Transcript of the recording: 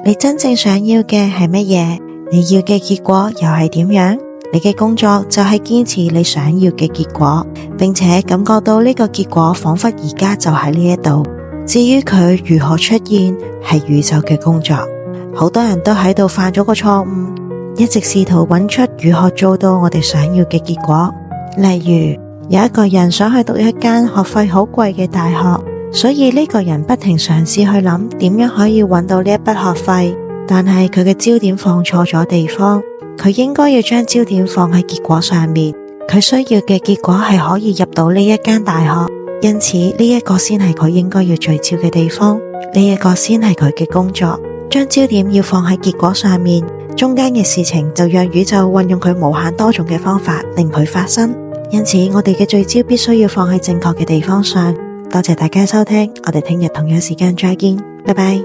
你真正想要嘅係乜嘢？你要嘅結果又係點樣？你嘅工作就係堅持你想要嘅結果，並且感覺到呢個結果仿佛而家就喺呢一度。至於佢如何出現，係宇宙嘅工作。好多人都喺度犯咗個錯誤，一直試圖揾出如何做到我哋想要嘅結果。例如，有一個人想去讀一間學費好貴嘅大學，所以呢個人不停嘗試去諗點樣可以揾到呢一筆學費，但係佢嘅焦點放錯咗地方。佢應該要將焦點放喺結果上面，佢需要嘅結果係可以入到呢一間大學，因此呢一個先係佢應該要聚焦嘅地方，呢一個先係佢嘅工作。將焦點要放喺結果上面，中間嘅事情就讓宇宙運用佢無限多種嘅方法令佢發生。因此我哋嘅聚焦必須要放喺正確嘅地方上。多謝大家收聽，我哋聽日同樣時間再見，拜拜。